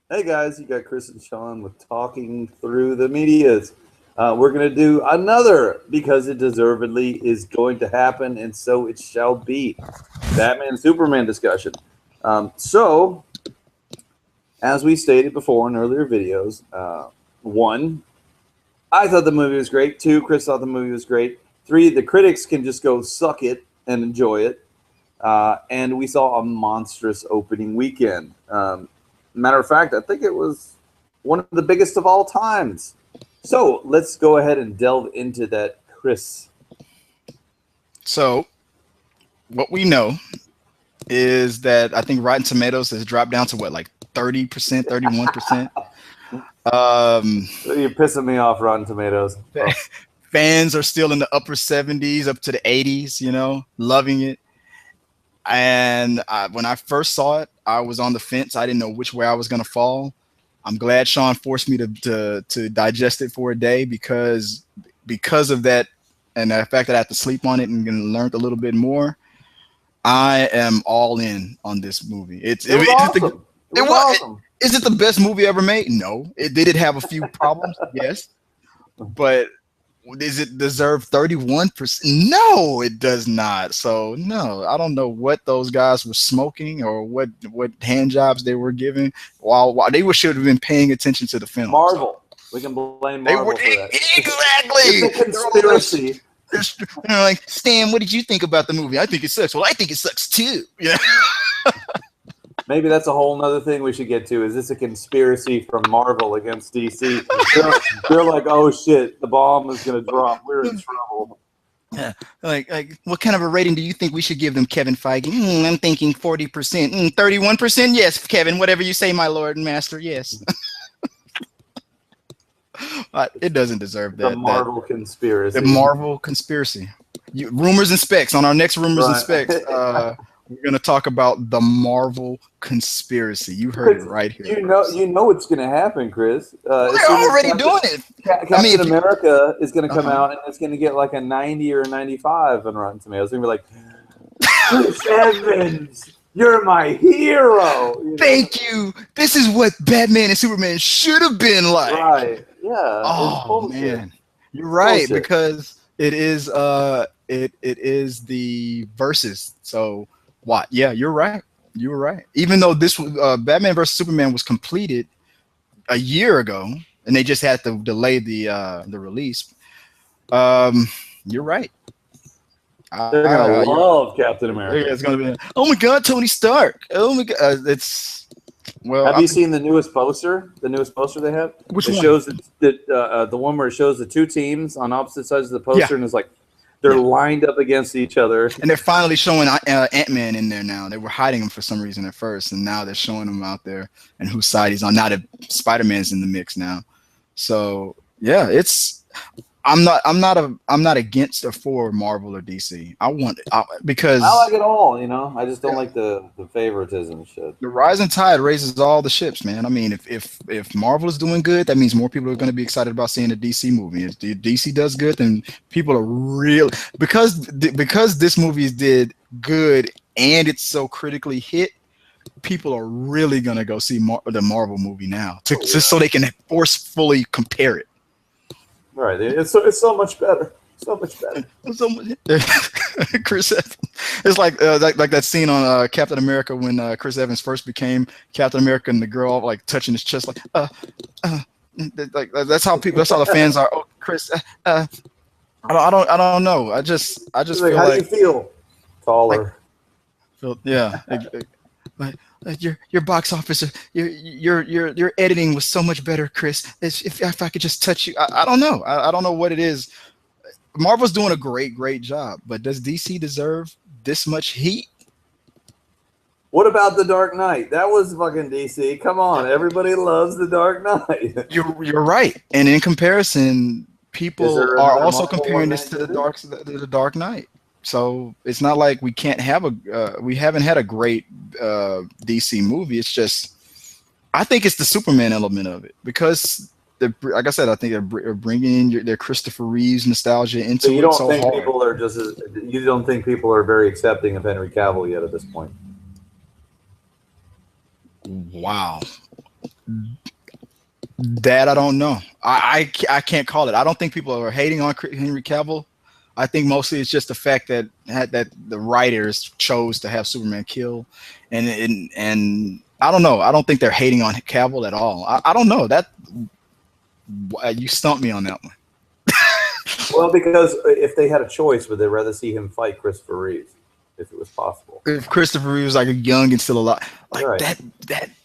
Hey guys, you got Chris and Sean with Talking Through the Medias. We're going to do another because it deservedly is going to happen, and so it shall be. Batman Superman discussion. So, as we stated before in earlier videos, one, I thought the movie was great. Two, Chris thought the movie was great. Three, the critics can just go suck it and enjoy it. And we saw a monstrous opening weekend. Matter of fact, I think it was one of the biggest of all times. So let's go ahead and delve into that, Chris. So, what we know is that I think Rotten Tomatoes has dropped down to what, like 30%, 31%. You're pissing me off, Rotten Tomatoes. Oh. Fans are still in the upper 70s, up to the 80s, loving it. And when I first saw it, I was on the fence. I didn't know which way I was going to fall. I'm glad Sean forced me to digest it for a day because of that, and the fact that I had to sleep on it and learned a little bit more. I am all in on this movie. It was awesome. It was awesome. Is it the best movie ever made? No. Did it have a few problems? Yes. But does it deserve 31%? No, it does not. So no, I don't know what those guys were smoking or what hand jobs they were giving while they should have been paying attention to the film. Marvel. We can blame Marvel for that. Exactly. It's a conspiracy. They're like, Stan, what did you think about the movie? I think it sucks. Well, I think it sucks too. Yeah. Maybe that's a whole nother thing we should get to. Is this a conspiracy from Marvel against DC? They're like, oh shit, the bomb is going to drop. We're in trouble. Yeah. Like, what kind of a rating do you think we should give them, Kevin Feige? I'm thinking 40%. 31%? Yes, Kevin, whatever you say, my lord and master, yes. It doesn't deserve that. The Marvel conspiracy. The Marvel conspiracy. Rumors and specs. On our next Rumors and Specs, we're going to talk about the Marvel conspiracy. You heard it right here. You know it's going to happen, Chris. They're already doing it. Captain America is going to come out and it's going to get like a 90 or a 95 on Rotten Tomatoes. It's going to be like, Chris Evans, you're my hero. Thank you. This is what Batman and Superman should have been like. Right. Yeah. Oh man, you're right, because it is the versus. So what? Yeah, you're right. You were right. Even though this Batman versus Superman was completed a year ago, and they just had to delay the release. You're right. They're gonna love Captain America. It's gonna be. Oh my God, Tony Stark. Oh my God, it's. Well, have you seen the newest poster? The newest poster they have? Which one? Shows the one where it shows the two teams on opposite sides of the poster, and it's like they're lined up against each other. And they're finally showing Ant-Man in there now. They were hiding him for some reason at first, and now they're showing him out there and whose side he's on. Now that Spider-Man's in the mix now, so yeah, I'm not against or for Marvel or DC. Because I like it all, I just don't like the favoritism shit. The rising tide raises all the ships, man. I mean, if Marvel is doing good, that means more people are going to be excited about seeing a DC movie. If DC does good, then people are really because this movie did good and it's so critically hit. People are really going to go see the Marvel movie now, just so they can forcefully compare it. Right, it's so much better. So much better. Chris Evans. It's like that scene on Captain America when Chris Evans first became Captain America and the girl like touching his chest like that's how the fans are. Oh, Chris, I don't know. I just like, feel how do you feel? Taller. Your box office, your editing was so much better, Chris. If I could just touch you, I don't know. I don't know what it is. Marvel's doing a great job, but does DC deserve this much heat? What about The Dark Knight? That was fucking DC. Come on, everybody loves The Dark Knight. You're right, and in comparison, people are also comparing this to the Dark Knight. So it's not like we can't have we haven't had a great DC movie. It's just, I think it's the Superman element of it because, like I said, I think they're bringing in their Christopher Reeves nostalgia into it. You don't think people are you don't think people are very accepting of Henry Cavill yet at this point? Wow. That I don't know. I can't call it. I don't think people are hating on Henry Cavill. I think mostly it's just the fact that the writers chose to have Superman kill, and I don't know. I don't think they're hating on Cavill at all. I don't know. That you stumped me on that one. Well, because if they had a choice, would they rather see him fight Christopher Reeves if it was possible? If Christopher Reeve was like a young and still alive, like Right.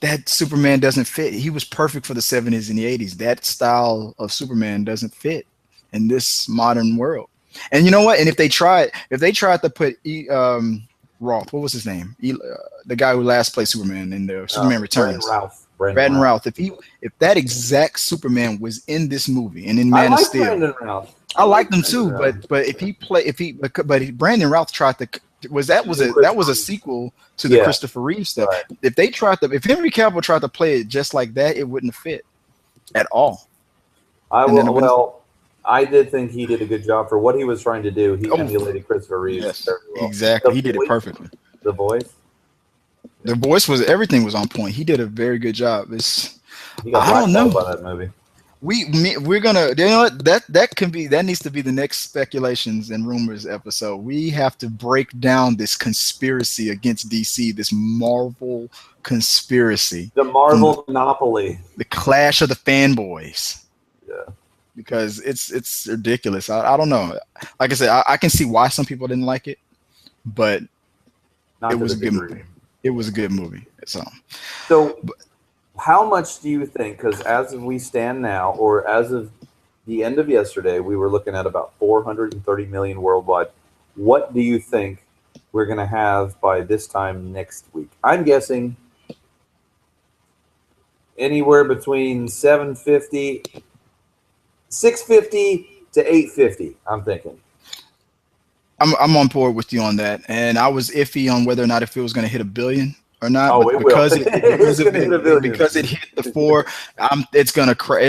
that Superman doesn't fit. He was perfect for the 70s and the 80s. That style of Superman doesn't fit in this modern world. And you know what? And if they tried to put Roth, what was his name? The guy who last played Superman in the Superman Returns. Brandon Routh. If that exact Superman was in this movie and in Man of Steel, Brandon Routh. I liked him too. But Brandon Routh tried to that was a sequel to the Christopher Reeve stuff. Right. If Henry Cavill tried to play it just like that, it wouldn't fit at all. I did think he did a good job for what he was trying to do. He emulated Christopher Reeve. Yes, very well. exactly. He did it perfectly. The voice. The voice everything was on point. He did a very good job. I don't know about that movie. We're gonna, you know what, that needs to be the next speculations and rumors episode. We have to break down this conspiracy against DC, this Marvel conspiracy, the Marvel monopoly, the clash of the fanboys. Yeah, because it's ridiculous. I don't know. Like I said, I can see why some people didn't like it, but it was a good movie. It was a good movie. So how much do you think, because as we stand now, or as of the end of yesterday, we were looking at about 430 million worldwide. What do you think we're going to have by this time next week? I'm guessing anywhere between 650 to 850, I'm thinking. I'm on board with you on that, and I was iffy on whether or not if it was going to hit $1 billion or not. Oh, because it hit the 4, it's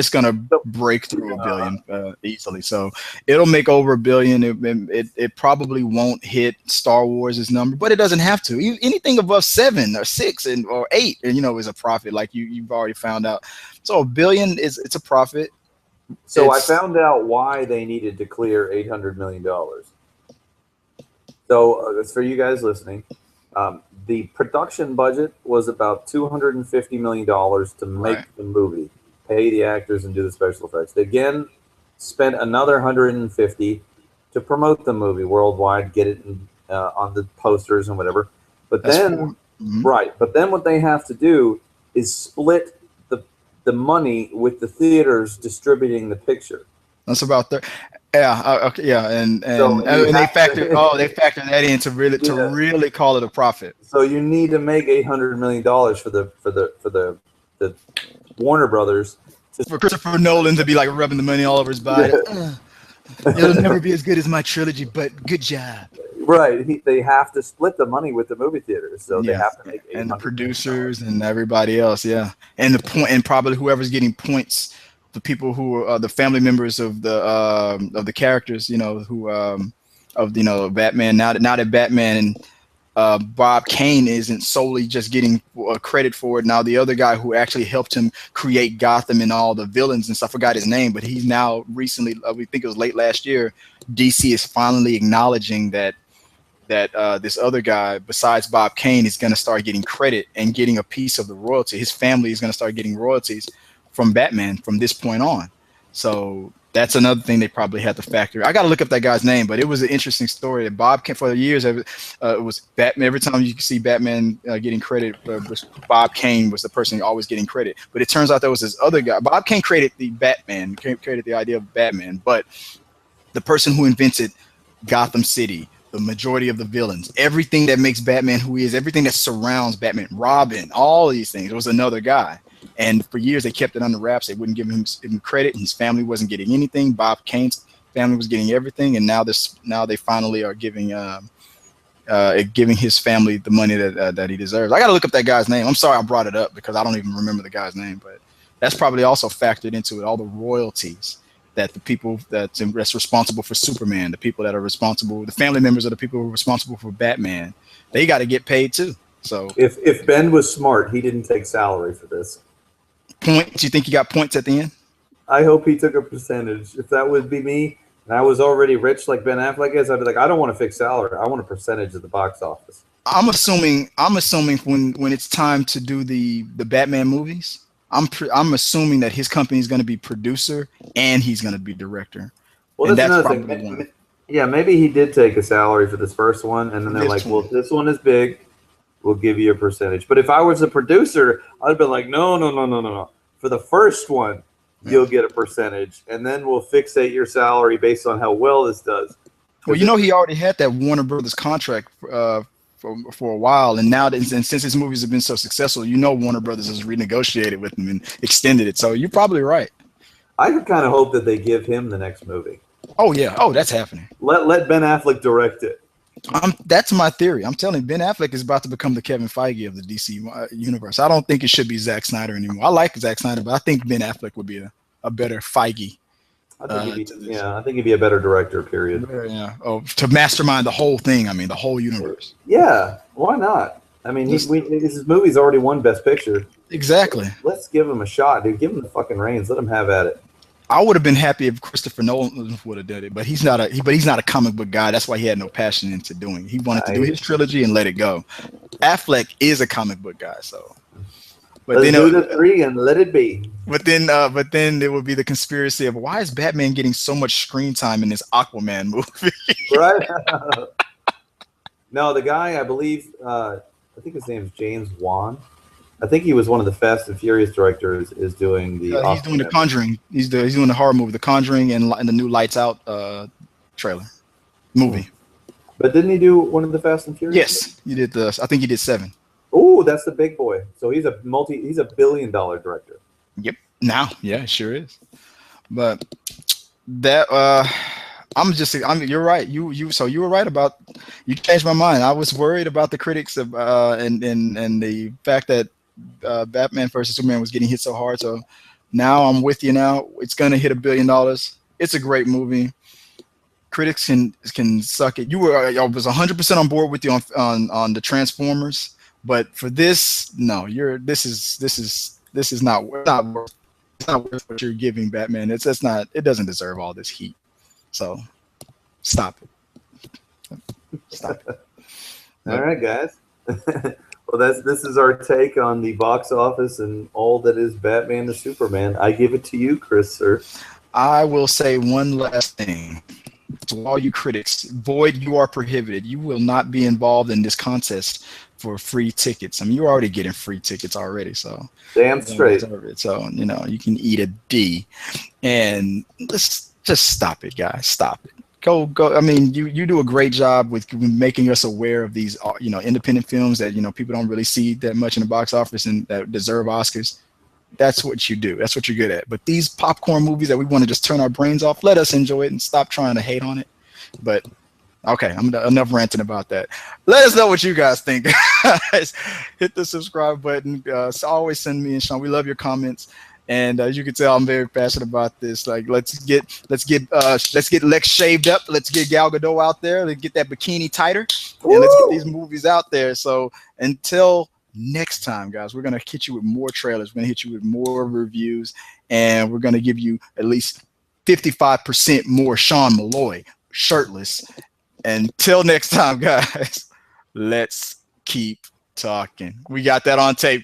gonna break through $1 billion easily. So it'll make over $1 billion. It probably won't hit Star Wars' number, but it doesn't have to. Anything above 7 or 6 or 8, and is a profit. Like you've already found out. So $1 billion it's a profit. So I found out why they needed to clear $800 million. So for you guys listening, the production budget was about $250 million to make the movie, pay the actors and do the special effects. They again spent another $150 to promote the movie worldwide, get it on the posters and whatever. But then what they have to do is split the money with the theaters distributing the picture. That's about and they factor that in to really call it a profit. So you need to make $800 million for the Warner Brothers, for Christopher Nolan to be like rubbing the money all over his body. It'll never be as good as my trilogy, but good job. Right, they have to split the money with the movie theaters, so they have to make $800 and the producers and everybody else, and probably whoever's getting points. The people who are the family members of the characters, Batman. Now that Batman and Bob Kane isn't solely just getting credit for it. Now the other guy who actually helped him create Gotham and all the villains and stuff, I forgot his name, but he's now recently, we think it was late last year, DC is finally acknowledging that this other guy, besides Bob Kane, is going to start getting credit and getting a piece of the royalty. His family is going to start getting royalties from Batman from this point on. So that's another thing they probably had to factor. I got to look up that guy's name, but it was an interesting story. That Bob Kane, for years, it was Batman. Every time you see Batman getting credit, Bob Kane was the person always getting credit. But it turns out there was this other guy. Bob Kane created the Batman, created the idea of Batman, but the person who invented Gotham City, the majority of the villains, everything that makes Batman who he is, everything that surrounds Batman, Robin, all these things, it was another guy. And for years, they kept it under wraps. They wouldn't give him credit. His family wasn't getting anything. Bob Kane's family was getting everything. And now they finally are giving his family the money that he deserves. I got to look up that guy's name. I'm sorry I brought it up because I don't even remember the guy's name. But that's probably also factored into it, all the royalties that the people that's responsible for Superman, the people that are responsible, the family members of the people who are responsible for Batman, they got to get paid too. So if Ben was smart, he didn't take salary for this. Points? You think he got points at the end? I hope he took a percentage. If that would be me, and I was already rich like Ben Affleck is, I'd be like, I don't want a fixed salary. I want a percentage of the box office. I'm assuming when it's time to do the Batman movies, I'm assuming that his company is going to be producer and he's going to be director. Well, And that's that's another probably thing. one. Yeah, maybe he did take a salary for this first one, and then they're like, well, this one is big. We'll give you a percentage. But if I was a producer, I'd be like, no. For the first one, you'll get a percentage, and then we'll fixate your salary based on how well this does. Well, you know, he already had that Warner Brothers contract for a while, and now and since his movies have been so successful, you know, Warner Brothers has renegotiated with him and extended it. So you're probably right. I could kind of hope that they give him the next movie. Oh yeah. Oh, that's happening. Let Ben Affleck direct it. That's my theory. I'm telling you, Ben Affleck is about to become the Kevin Feige of the DC universe. I don't think it should be Zack Snyder anymore. I like Zack Snyder, but I think Ben Affleck would be a better Feige. I think he'd be a better director, period. Yeah. Oh, to mastermind the whole thing. I mean, the whole universe. Yeah. Why not? I mean, his movie's already won Best Picture. Exactly. Let's give him a shot, dude. Give him the fucking reins. Let him have at it. I would have been happy if Christopher Nolan would have done it, but he's not a comic book guy. That's why he had no passion into doing it. He wanted to do his trilogy and let it go. Affleck is a comic book guy, so. But Let's do the 3 and let it be. But then there would be the conspiracy of why is Batman getting so much screen time in this Aquaman movie? Right? No, the guy, I believe, I think his name is James Wan. I think he was one of the Fast and Furious directors. Is doing the. He's doing The Conjuring. He's doing the horror movie, The Conjuring, and the new Lights Out trailer movie. But didn't he do one of the Fast and Furious? Yes, he did. I think he did 7. Oh, that's the big boy. So he's a $1 billion director. Yep. Now, yeah, it sure is. But that you're right. So you were right about, you changed my mind. I was worried about the critics of and the fact that Batman vs Superman was getting hit so hard. So now I'm with you. Now it's gonna hit $1 billion. It's a great movie. Critics can suck it. I was 100% on board with you on the Transformers. But for this, no, this is not worth what you're giving Batman. It doesn't deserve all this heat. So stop it. Stop it. All right, guys. Well, this is our take on the box office and all that is Batman to Superman. I give it to you, Chris, sir. I will say one last thing. To all you critics, void, you are prohibited. You will not be involved in this contest for free tickets. I mean, you're already getting free tickets already, so damn straight. So you can eat a D, and let's just stop it, guys. Stop it. Go. I mean, you do a great job with making us aware of these, independent films that people don't really see that much in the box office and that deserve Oscars. That's what you do. That's what you're good at. But these popcorn movies that we want to just turn our brains off, let us enjoy it and stop trying to hate on it. But okay, I'm enough ranting about that. Let us know what you guys think. Hit the subscribe button. So always send me and Sean. We love your comments. And as you can tell, I'm very passionate about this. Like, let's get Lex shaved up. Let's get Gal Gadot out there. Let's get that bikini tighter, and let's get these movies out there. So until next time, guys, we're gonna hit you with more trailers. We're gonna hit you with more reviews, and we're gonna give you at least 55% more Sean Malloy shirtless. Until next time, guys, let's keep talking. We got that on tape.